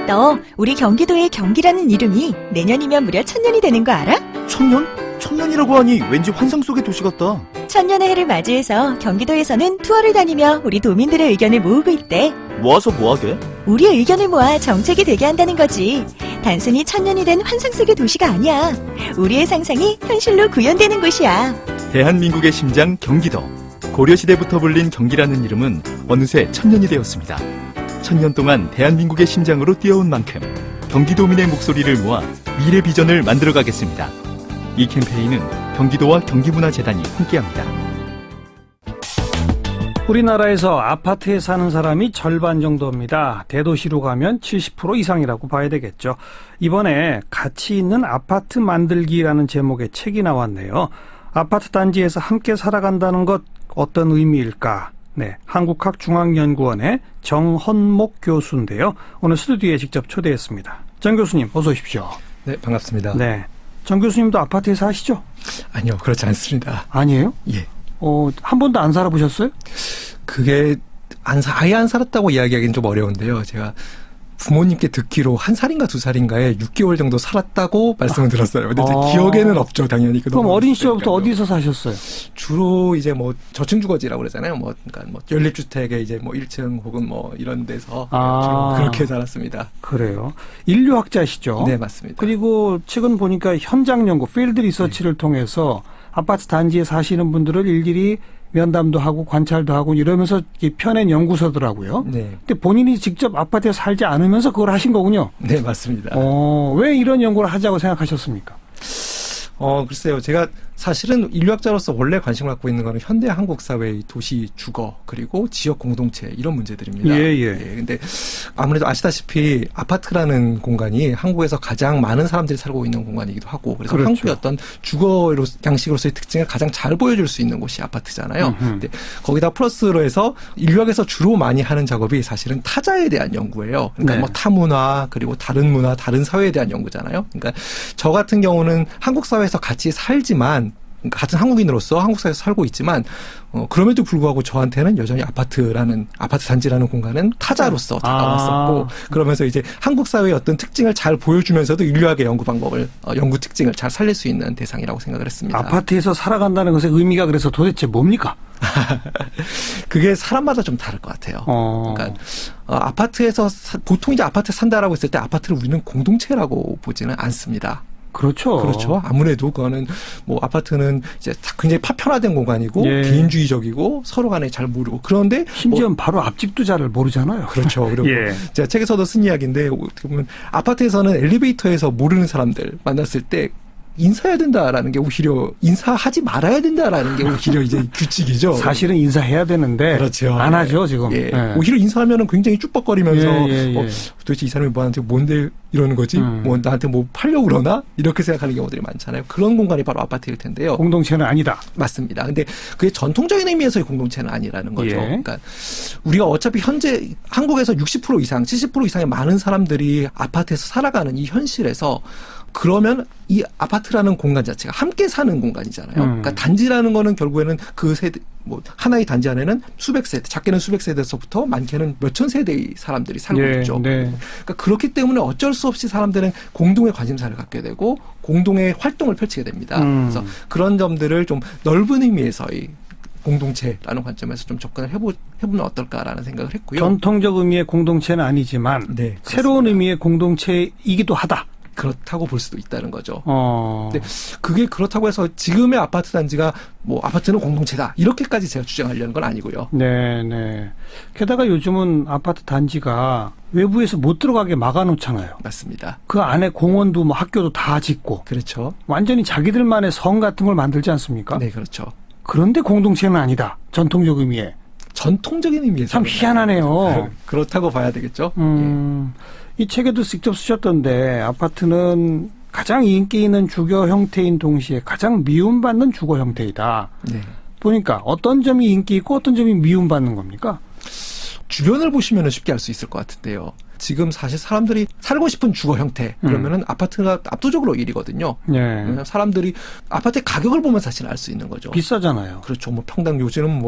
너 우리 경기도의 경기라는 이름이 내년이면 무려 1000년이 되는 거 알아? 1000년? 1000년이라고 하니 왠지 환상 속의 도시 같다. 1000년의 해를 맞이해서 경기도에서는 투어를 다니며 우리 도민들의 의견을 모으고 있대. 모아서 뭐하게? 우리의 의견을 모아 정책이 되게 한다는 거지. 단순히 1000년이 된 환상 속의 도시가 아니야. 우리의 상상이 현실로 구현되는 곳이야. 대한민국의 심장 경기도. 고려시대부터 불린 경기라는 이름은 어느새 1000년이 되었습니다. 1000년 동안 대한민국의 심장으로 뛰어온 만큼 경기도민의 목소리를 모아 미래 비전을 만들어가겠습니다. 이 캠페인은 경기도와 경기문화재단이 함께합니다. 우리나라에서 아파트에 사는 사람이 절반 정도입니다. 대도시로 가면 70% 이상이라고 봐야 되겠죠. 이번에 가치 있는 아파트 만들기라는 제목의 책이 나왔네요. 아파트 단지에서 함께 살아간다는 것 어떤 의미일까? 네, 한국학중앙연구원의 정헌목 교수인데요. 오늘 스튜디오에 직접 초대했습니다. 정 교수님 어서 오십시오. 네, 반갑습니다. 네, 정 교수님도 아파트에 사시죠? 아니요, 그렇지 않습니다. 아니에요? 예. 한 번도 안 살아보셨어요? 그게 아예 안 살았다고 이야기하기는 좀 어려운데요. 제가 부모님께 듣기로 1살인가 2살인가에 6개월 정도 살았다고 말씀을 들었어요. 근데 제 기억에는 없죠, 당연히. 그럼 어린 시절부터 어디서 사셨어요? 주로 이제 뭐 저층 주거지라고 그러잖아요. 그러니까 연립주택에 이제 1층 혹은 이런 데서 주로 그렇게 살았습니다. 그래요. 인류학자시죠? 네, 맞습니다. 그리고 최근 보니까 현장 연구, 필드 리서치를 통해서 아파트 단지에 사시는 분들을 일일이 면담도 하고 관찰도 하고 이러면서 펴낸 연구서더라고요. 네. 근데 본인이 직접 아파트에 살지 않으면서 그걸 하신 거군요. 네, 맞습니다. 왜 이런 연구를 하자고 생각하셨습니까? 글쎄요. 제가 사실은 인류학자로서 원래 관심을 갖고 있는 거는 현대 한국 사회의 도시 주거 그리고 지역 공동체 이런 문제들입니다. 근데 아무래도 아시다시피 아파트라는 공간이 한국에서 가장 많은 사람들이 살고 있는 공간이기도 하고 그래서 그렇죠. 한국의 어떤 주거 양식으로서의 특징을 가장 잘 보여줄 수 있는 곳이 아파트잖아요. 근데 거기다 플러스로 해서 인류학에서 주로 많이 하는 작업이 사실은 타자에 대한 연구예요. 그러니까 네. 타문화 그리고 다른 문화, 다른 사회에 대한 연구잖아요. 그러니까 저 같은 경우는 한국 사회에서 같이 살지만 같은 한국인으로서 한국 사회에서 살고 있지만 그럼에도 불구하고 저한테는 여전히 아파트 단지라는 공간은 타자로서 다가왔었고 그러면서 이제 한국 사회의 어떤 특징을 잘 보여주면서도 인류학의 연구 방법을 연구 특징을 잘 살릴 수 있는 대상이라고 생각을 했습니다. 아파트에서 살아간다는 것의 의미가 그래서 도대체 뭡니까? 그게 사람마다 좀 다를 것 같아요. 그러니까 아파트에서 보통 이제 아파트에 산다라고 했을 때 아파트를 우리는 공동체라고 보지는 않습니다. 그렇죠. 아무래도 그거는 아파트는 이제 굉장히 파편화된 공간이고 개인주의적이고 서로 간에 잘 모르고 그런데 심지어 바로 앞집도 잘 모르잖아요. 그렇죠. 그리고 제가 책에서도 쓴 이야기인데 어떻게 보면 아파트에서는 엘리베이터에서 모르는 사람들 만났을 때 인사해야 된다라는 게 오히려 인사하지 말아야 된다라는 게 오히려 이제 규칙이죠. 사실은 인사해야 되는데 그렇죠. 안 하죠 지금. 오히려 인사하면은 굉장히 쭈뻑거리면서 도대체 이 사람이 뭐한테 뭔데 이러는 거지? 나한테 팔려고 그러나? 이렇게 생각하는 경우들이 많잖아요. 그런 공간이 바로 아파트일 텐데요. 공동체는 아니다. 맞습니다. 근데 그게 전통적인 의미에서의 공동체는 아니라는 거죠. 그러니까 우리가 어차피 현재 한국에서 60% 이상, 70% 이상의 많은 사람들이 아파트에서 살아가는 이 현실에서 그러면 이 아파트라는 공간 자체가 함께 사는 공간이잖아요. 그러니까 단지라는 거는 결국에는 그 세대, 하나의 단지 안에는 수백 세대, 작게는 수백 세대에서부터 많게는 몇천 세대의 사람들이 살고 있죠. 그러니까 그렇기 때문에 어쩔 수 없이 사람들은 공동의 관심사를 갖게 되고 공동의 활동을 펼치게 됩니다. 그래서 그런 점들을 좀 넓은 의미에서의 공동체라는 관점에서 좀 접근을 해보면 어떨까라는 생각을 했고요. 전통적 의미의 공동체는 아니지만 새로운 의미의 공동체이기도 하다. 그렇다고 볼 수도 있다는 거죠. 근데 그게 그렇다고 해서 지금의 아파트 단지가 아파트는 공동체다 이렇게까지 제가 주장하려는 건 아니고요. 네. 게다가 요즘은 아파트 단지가 외부에서 못 들어가게 막아놓잖아요. 맞습니다. 그 안에 공원도 학교도 다 짓고. 그렇죠. 완전히 자기들만의 성 같은 걸 만들지 않습니까? 네, 그렇죠. 그런데 공동체는 아니다. 전통적 의미에. 전통적인 의미에서 참 희한하네요. 그렇다고 봐야 되겠죠. 이 책에도 직접 쓰셨던데 아파트는 가장 인기 있는 주거 형태인 동시에 가장 미움받는 주거 형태이다. 보니까 어떤 점이 인기 있고 어떤 점이 미움받는 겁니까? 주변을 보시면 쉽게 알 수 있을 것 같은데요. 지금 사실 사람들이 살고 싶은 주거 형태 그러면은 아파트가 압도적으로 1위거든요. 사람들이 아파트의 가격을 보면 사실 알 수 있는 거죠. 비싸잖아요. 그렇죠. 평당 요즘은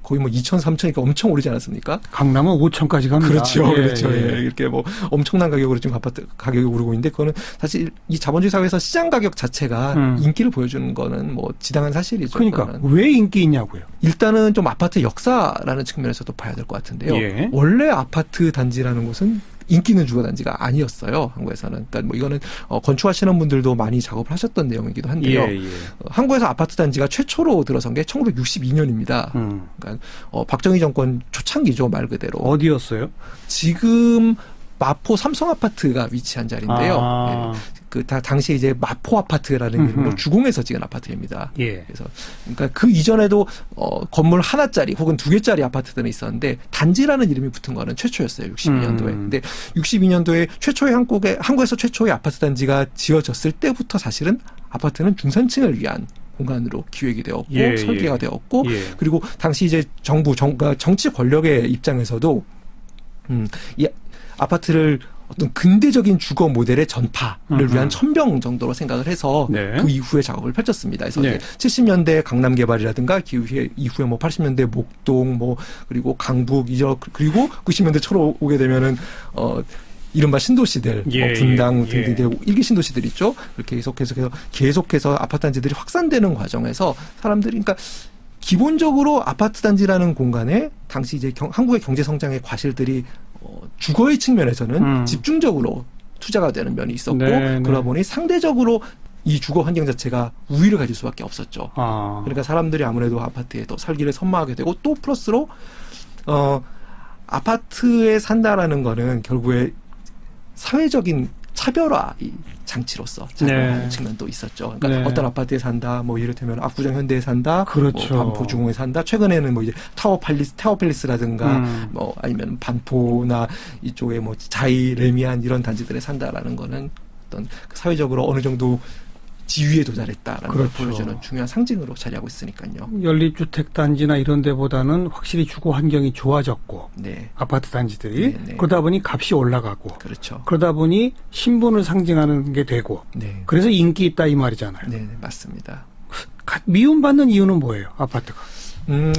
거의 뭐 2천, 3천이니까 엄청 오르지 않았습니까? 강남은 5천까지 갑니다. 그렇죠. 예, 그렇죠. 예. 예. 이렇게 뭐 엄청난 가격으로 지금 아파트 가격이 오르고 있는데 그거는 사실 이 자본주의 사회에서 시장 가격 자체가 인기를 보여주는 거는 뭐 지당한 사실이죠. 그러니까 그거는. 왜 인기 있냐고요. 일단은 좀 아파트 역사라는 측면에서도 봐야 될 것 같은데요. 예. 원래 아파트 단지라는 곳은 인기 있는 주거 단지가 아니었어요. 한국에서는. 그러니까 뭐 이거는 건축하시는 분들도 많이 작업을 하셨던 내용이기도 한데요. 예, 예. 한국에서 아파트 단지가 최초로 들어선 게 1962년입니다. 그러니까 박정희 정권 초창기죠, 말 그대로. 어디였어요? 지금 마포 삼성 아파트가 위치한 자리인데요. 아. 예. 당시에 이제 마포 아파트라는 이름으로 주공에서 지은 아파트입니다. 예. 그래서 그러니까 그 이전에도 건물 하나짜리 혹은 두 개짜리 아파트들은 있었는데 단지라는 이름이 붙은 거는 최초였어요. 62년도에. 근데 62년도에 최초의 한국에서 최초의 아파트 단지가 지어졌을 때부터 사실은 아파트는 중산층을 위한 공간으로 기획이 되었고 예, 설계가 예. 되었고 예. 그리고 당시 이제 정치 권력의 입장에서도 이 아파트를 어떤 근대적인 주거 모델의 전파를 위한 천병 정도로 생각을 해서 네. 그 이후에 작업을 펼쳤습니다. 그래서 네. 이제 70년대 강남 개발이라든가 이후에 뭐 80년대 목동 뭐 그리고 강북 그리고 90년대 초로 오게 되면은 이른바 신도시들, 예, 분당 예, 등등의 일기 신도시들 있죠. 그렇게 계속해서 아파트 단지들이 확산되는 과정에서 사람들이 그러니까 기본적으로 아파트 단지라는 공간에 당시 이제 한국의 경제 성장의 과실들이 주거의 측면에서는 집중적으로 투자가 되는 면이 있었고 네, 그러다 네. 보니 상대적으로 이 주거 환경 자체가 우위를 가질 수밖에 없었죠. 아. 그러니까 사람들이 아무래도 아파트에 더 살기를 선망하게 되고 또 플러스로 아파트에 산다라는 거는 결국에 사회적인 차별화 장치로서 작용하는 네. 측면도 있었죠. 그러니까 네. 어떤 아파트에 산다, 뭐 이를테면 압구정 현대에 산다, 그렇죠. 뭐 반포 중흥에 산다. 최근에는 뭐 이제 타워 팰리스라든가 뭐 아니면 반포나 이쪽에 뭐 자이, 레미안 이런 단지들에 산다라는 거는 어떤 사회적으로 어느 정도 지위에 도달했다라는 그렇죠. 걸 보여주는 중요한 상징으로 자리하고 있으니까요. 연립주택 단지나 이런 데보다는 확실히 주거 환경이 좋아졌고 네, 아파트 단지들이 네, 네. 그러다 보니 값이 올라가고 그렇죠. 그러다 보니 신분을 상징하는 게 되고 네, 그래서 인기 있다 이 말이잖아요. 네, 네, 맞습니다. 미움받는 이유는 뭐예요? 아파트가.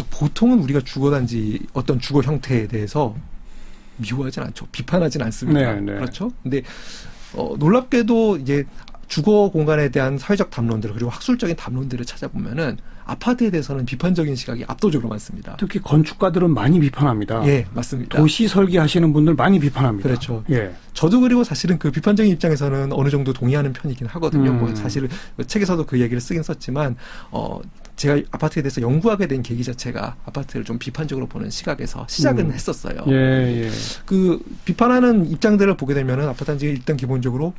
보통은 우리가 주거단지 어떤 주거 형태에 대해서 미워하진 않죠. 비판하진 않습니다. 네, 네. 그렇죠. 근데 놀랍게도 이제 주거 공간에 대한 사회적 담론들 그리고 학술적인 담론들을 찾아보면은 아파트에 대해서는 비판적인 시각이 압도적으로 많습니다. 특히 건축가들은 많이 비판합니다. 예, 맞습니다. 도시 설계하시는 분들 많이 비판합니다. 그렇죠. 예. 저도 그리고 사실은 그 비판적인 입장에서는 어느 정도 동의하는 편이긴 하거든요. 뭐 사실 책에서도 그 얘기를 쓰긴 썼지만 제가 아파트에 대해서 연구하게 된 계기 자체가 아파트를 좀 비판적으로 보는 시각에서 시작은 했었어요. 예, 예. 그 비판하는 입장들을 보게 되면은 아파트 단지가 일단 기본적으로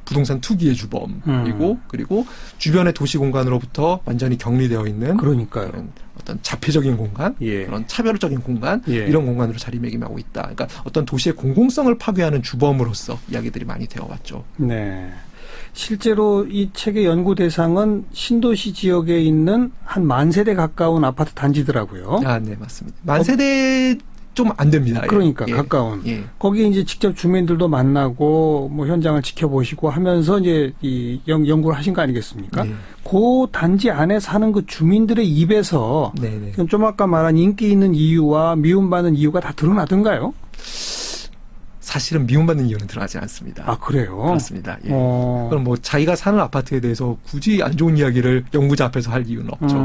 부동산 투기의 주범이고 그리고 주변의 도시 공간으로부터 완전히 격리되어 있는 그러니까요. 그런 어떤 자폐적인 공간, 예. 그런 차별적인 공간 예. 이런 공간으로 자리매김하고 있다. 그러니까 어떤 도시의 공공성을 파괴하는 주범으로서 이야기들이 많이 되어 왔죠. 네. 실제로 이 책의 연구 대상은 신도시 지역에 있는 한 10,000세대 가까운 아파트 단지더라고요. 아, 네, 맞습니다. 만세대 좀 안 됩니다. 그러니까 예. 가까운. 예. 거기 이제 직접 주민들도 만나고 뭐 현장을 지켜보시고 하면서 이제 이 연구를 하신 거 아니겠습니까? 네. 그 단지 안에 사는 그 주민들의 입에서 네, 네. 지금 좀 아까 말한 인기 있는 이유와 미움받는 이유가 다 드러나던가요? 사실은 미움받는 이유는 들어가지 않습니다. 아, 그래요? 그렇습니다. 예. 어. 그럼 뭐 자기가 사는 아파트에 대해서 굳이 안 좋은 이야기를 연구자 앞에서 할 이유는 없죠.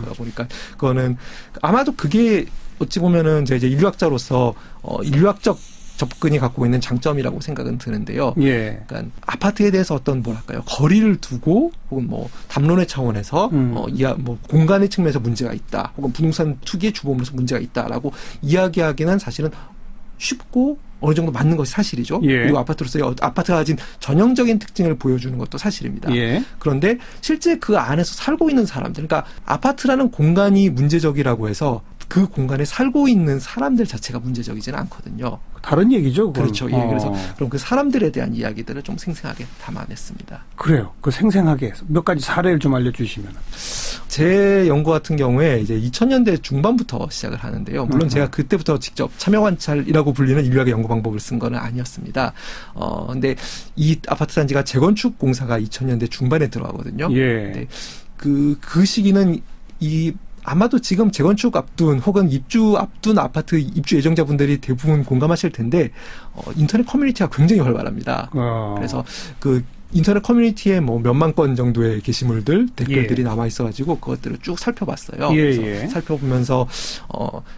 그러다 보니까 그거는 아마도 그게 어찌 보면은 이제 인류학자로서 인류학적 접근이 갖고 있는 장점이라고 생각은 드는데요. 예. 그러니까 아파트에 대해서 어떤 뭐랄까요 거리를 두고 혹은 뭐 담론의 차원에서 뭐 공간의 측면에서 문제가 있다, 혹은 부동산 투기의 주범으로서 문제가 있다라고 이야기하기는 사실은 쉽고 어느 정도 맞는 것이 사실이죠. 예. 그리고 아파트로서의 아파트가 가진 전형적인 특징을 보여주는 것도 사실입니다. 예. 그런데 실제 그 안에서 살고 있는 사람들, 그러니까 아파트라는 공간이 문제적이라고 해서 그 공간에 살고 있는 사람들 자체가 문제적이지는 않거든요. 다른 얘기죠, 그건. 그렇죠. 예. 그래서 그럼 그 사람들에 대한 이야기들을 좀 생생하게 담아냈습니다. 그래요. 그 생생하게 몇 가지 사례를 좀 알려주시면. 제 연구 같은 경우에 이제 2000년대 중반부터 시작을 하는데요. 물론 제가 그때부터 직접 참여 관찰이라고 불리는 인류학의 연구 방법을 쓴 거는 아니었습니다. 근데 이 아파트 단지가 재건축 공사가 2000년대 중반에 들어가거든요. 예. 근데 그 시기는 이 아마도 지금 재건축 앞둔 혹은 입주 앞둔 아파트 입주 예정자분들이 대부분 공감하실 텐데 인터넷 커뮤니티가 굉장히 활발합니다. 그래서 그 인터넷 커뮤니티에 뭐 몇만 건 정도의 게시물들, 댓글들이 남아 있어가지고 그것들을 쭉 살펴봤어요. 그래서 살펴보면서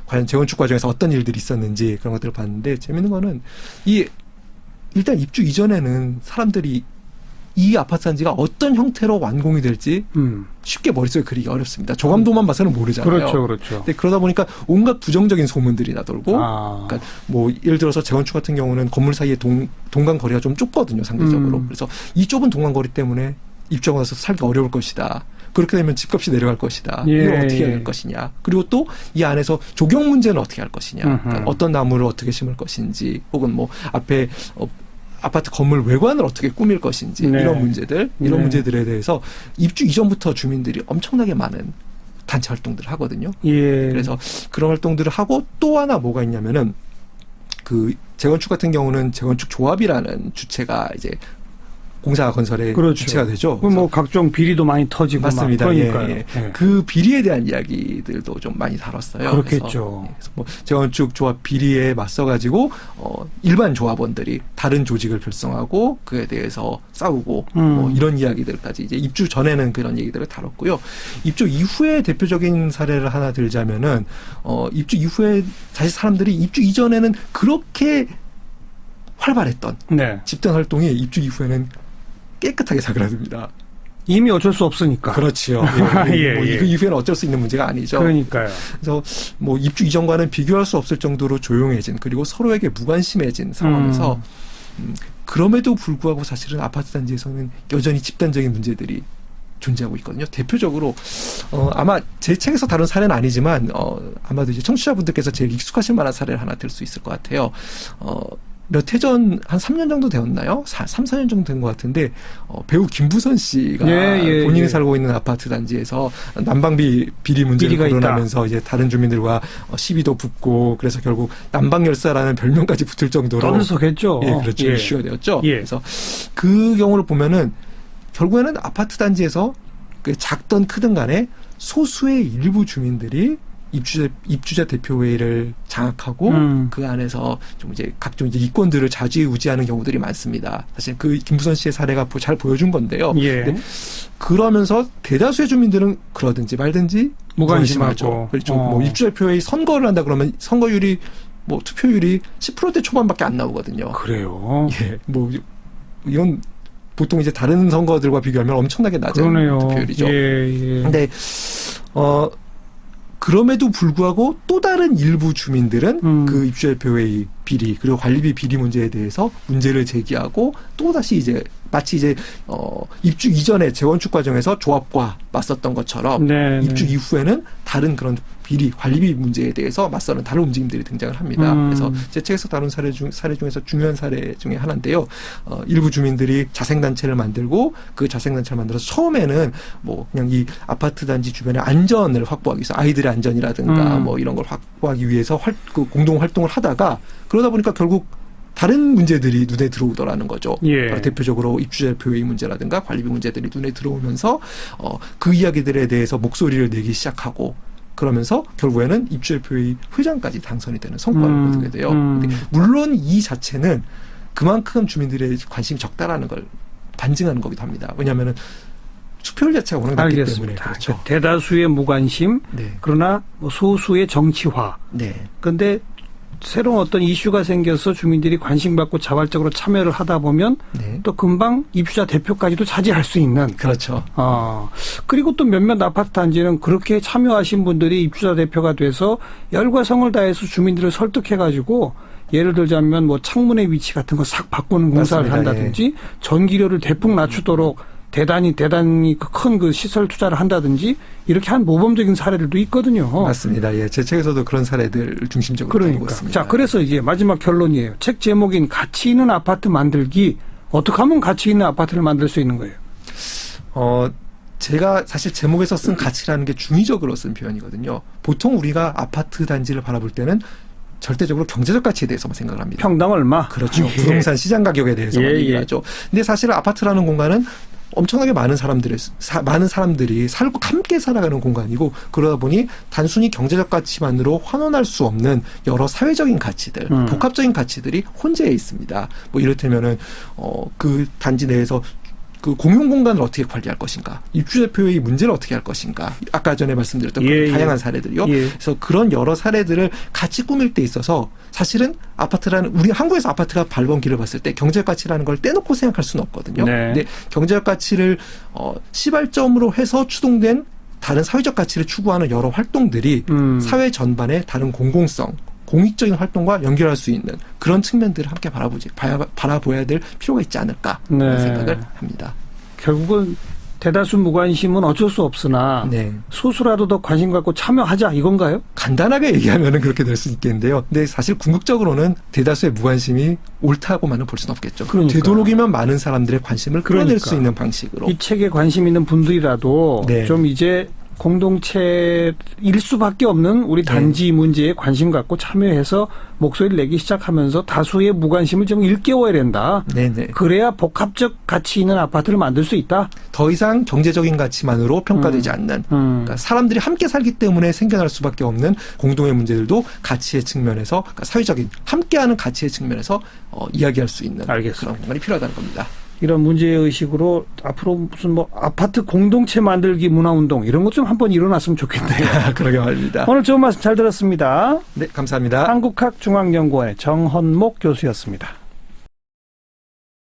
과연 재건축 과정에서 어떤 일들이 있었는지 그런 것들을 봤는데 재밌는 거는 일단 입주 이전에는 사람들이 이 아파트 단지가 어떤 형태로 완공이 될지 쉽게 머릿속에 그리기 어렵습니다. 조감도만 봐서는 모르잖아요. 그렇죠. 근데 그러다 보니까 온갖 부정적인 소문들이 나돌고, 그러니까 뭐 예를 들어서 재건축 같은 경우는 건물 사이에 동간 거리가 좀 좁거든요, 상대적으로. 그래서 이 좁은 동간 거리 때문에 입주하고 나서 살기 어려울 것이다. 그렇게 되면 집값이 내려갈 것이다. 이걸 어떻게 해야 할 것이냐. 그리고 또 이 안에서 조경 문제는 어떻게 할 것이냐. 그러니까 어떤 나무를 어떻게 심을 것인지, 혹은 뭐 앞에 아파트 건물 외관을 어떻게 꾸밀 것인지 이런 문제들에 대해서 입주 이전부터 주민들이 엄청나게 많은 단체 활동들을 하거든요. 그래서 그런 활동들을 하고 또 하나 뭐가 있냐면은 그 재건축 같은 경우는 재건축 조합이라는 주체가 이제 공사 건설의 주체가 되죠. 뭐 각종 비리도 많이 터지고 맞습니다. 그러니까요. 그 비리에 대한 이야기들도 좀 많이 다뤘어요. 그렇겠죠. 그래서 뭐 재건축 조합 비리에 맞서가지고 일반 조합원들이 다른 조직을 결성하고 그에 대해서 싸우고 뭐 이런 이야기들까지 이제 입주 전에는 그런 얘기들을 다뤘고요. 입주 이후에 대표적인 사례를 하나 들자면은 입주 이후에 사실 사람들이 입주 이전에는 그렇게 활발했던 집단 활동이 입주 이후에는 깨끗하게 사그라듭니다. 이미 어쩔 수 없으니까. 그렇지요. 그 이후에는 어쩔 수 있는 문제가 아니죠. 그러니까요. 그래서 뭐 입주 이전과는 비교할 수 없을 정도로 조용해진 그리고 서로에게 무관심해진 상황에서 그럼에도 불구하고 사실은 아파트 단지에서는 여전히 집단적인 문제들이 존재하고 있거든요. 대표적으로 아마 제 책에서 다룬 사례는 아니지만 아마도 이제 청취자분들께서 제일 익숙하실 만한 사례를 하나 들 수 있을 것 같아요. 몇 해 전 한 3년 정도 되었나요? 3, 4년 정도 된 것 같은데 배우 김부선 씨가 본인이 살고 있는 아파트 단지에서 난방비 비리 문제를 거론하면서 이제 다른 주민들과 시비도 붙고 그래서 결국 난방열사라는 별명까지 붙을 정도로 떠들썩했죠. 그렇죠. 이슈가 되었죠. 그래서 그 경우를 보면은 결국에는 아파트 단지에서 그 작든 크든 간에 소수의 일부 주민들이 입주자 대표회의를 장악하고 그 안에서 좀 이제 각종 이제 이권들을 좌지우지하는 경우들이 많습니다. 사실 그 김부선 씨의 사례가 잘 보여준 건데요. 근데 그러면서 대다수의 주민들은 그러든지 말든지 무관심하죠. 그렇죠. 뭐 입주자 대표회의 선거를 한다 그러면 선거율이 뭐 투표율이 10%대 초반밖에 안 나오거든요. 그래요. 뭐 이건 보통 이제 다른 선거들과 비교하면 엄청나게 낮은 투표율이죠. 근데 그럼에도 불구하고 또 다른 일부 주민들은 그 입주대표회의 비리 그리고 관리비 비리 문제에 대해서 문제를 제기하고 또 다시 이제 마치 이제 입주 이전에 재건축 과정에서 조합과 맞섰던 것처럼 입주 이후에는 다른 그런 비리 관리비 문제에 대해서 맞서는 다른 움직임들이 등장을 합니다. 그래서 제 책에서 다룬 사례 중에서 중요한 사례 중에 하나인데요. 일부 주민들이 자생단체를 만들고 그 자생단체를 만들어서 처음에는 뭐 그냥 이 아파트 단지 주변의 안전을 확보하기 위해서 아이들의 안전이라든가 뭐 이런 걸 확보하기 위해서 그 공동 활동을 하다가 그러다 보니까 결국 다른 문제들이 눈에 들어오더라는 거죠. 바로 대표적으로 입주자 대표회의 문제라든가 관리비 문제들이 눈에 들어오면서 그 이야기들에 대해서 목소리를 내기 시작하고 그러면서 결국에는 입주대표회의 회장까지 당선이 되는 성과를 거두게 돼요. 근데 물론 이 자체는 그만큼 주민들의 관심이 적다라는 걸 반증하는 거기도 합니다. 왜냐하면 투표율 자체가 워낙 낮기 때문에. 그렇죠. 대다수의 무관심, 그러나 뭐 소수의 정치화. 그런데 새로운 어떤 이슈가 생겨서 주민들이 관심받고 자발적으로 참여를 하다 보면 또 금방 입주자 대표까지도 차지할 수 있는. 그렇죠. 그리고 또 몇몇 아파트 단지는 그렇게 참여하신 분들이 입주자 대표가 돼서 열과 성을 다해서 주민들을 설득해가지고 예를 들자면 뭐 창문의 위치 같은 거 싹 바꾸는 공사를 한다든지 전기료를 대폭 낮추도록 대단히 큰 그 시설 투자를 한다든지 이렇게 한 모범적인 사례들도 있거든요. 맞습니다. 제 책에서도 그런 사례들 중심적으로 다루고 있습니다. 자, 그래서 이제 마지막 결론이에요. 책 제목인 가치 있는 아파트 만들기. 어떻게 하면 가치 있는 아파트를 만들 수 있는 거예요? 제가 사실 제목에서 쓴 가치라는 게 중의적으로 쓴 표현이거든요. 보통 우리가 아파트 단지를 바라볼 때는 절대적으로 경제적 가치에 대해서만 생각을 합니다. 평당 얼마? 그렇죠. 부동산 시장 가격에 대해서만 얘기하죠. 근데 사실 아파트라는 공간은 엄청나게 많은 사람들이 살고 함께 살아가는 공간이고, 그러다 보니 단순히 경제적 가치만으로 환원할 수 없는 여러 사회적인 가치들, 복합적인 가치들이 혼재해 있습니다. 뭐 이를테면은 그 단지 내에서 그 공용 공간을 어떻게 관리할 것인가, 입주 대표의 문제를 어떻게 할 것인가, 아까 전에 말씀드렸던 그 다양한 사례들이요. 그래서 그런 여러 사례들을 같이 꾸밀 때 있어서 사실은 아파트라는, 우리 한국에서 아파트가 밟은 길을 봤을 때 경제적 가치라는 걸 떼놓고 생각할 수는 없거든요. 근데 경제적 가치를 시발점으로 해서 추동된 다른 사회적 가치를 추구하는 여러 활동들이 사회 전반의 다른 공공성, 공익적인 활동과 연결할 수 있는 그런 측면들을 함께 바라보아야 될 필요가 있지 않을까 하는 생각을 합니다. 결국은 대다수 무관심은 어쩔 수 없으나 소수라도 더 관심 갖고 참여하자, 이건가요? 간단하게 얘기하면 그렇게 될 수 있겠는데요. 근데 사실 궁극적으로는 대다수의 무관심이 옳다고만은 볼 수는 없겠죠. 되도록이면 많은 사람들의 관심을 끌어낼 수 있는 방식으로. 이 책에 관심 있는 분들이라도 좀 이제 공동체일 수밖에 없는 우리 단지 문제에 관심 갖고 참여해서 목소리를 내기 시작하면서 다수의 무관심을 좀 일깨워야 된다. 그래야 복합적 가치 있는 아파트를 만들 수 있다. 더 이상 경제적인 가치만으로 평가되지 않는, 그러니까 사람들이 함께 살기 때문에 생겨날 수밖에 없는 공동의 문제들도 가치의 측면에서, 그러니까 사회적인 함께하는 가치의 측면에서 이야기할 수 있는 그런 공간이 필요하다는 겁니다. 이런 문제의식으로 앞으로 무슨 뭐 아파트 공동체 만들기 문화운동 이런 것 좀 한번 일어났으면 좋겠네요. 그러게 말입니다. 오늘 좋은 말씀 잘 들었습니다. 네, 감사합니다. 한국학중앙연구원의 정헌목 교수였습니다.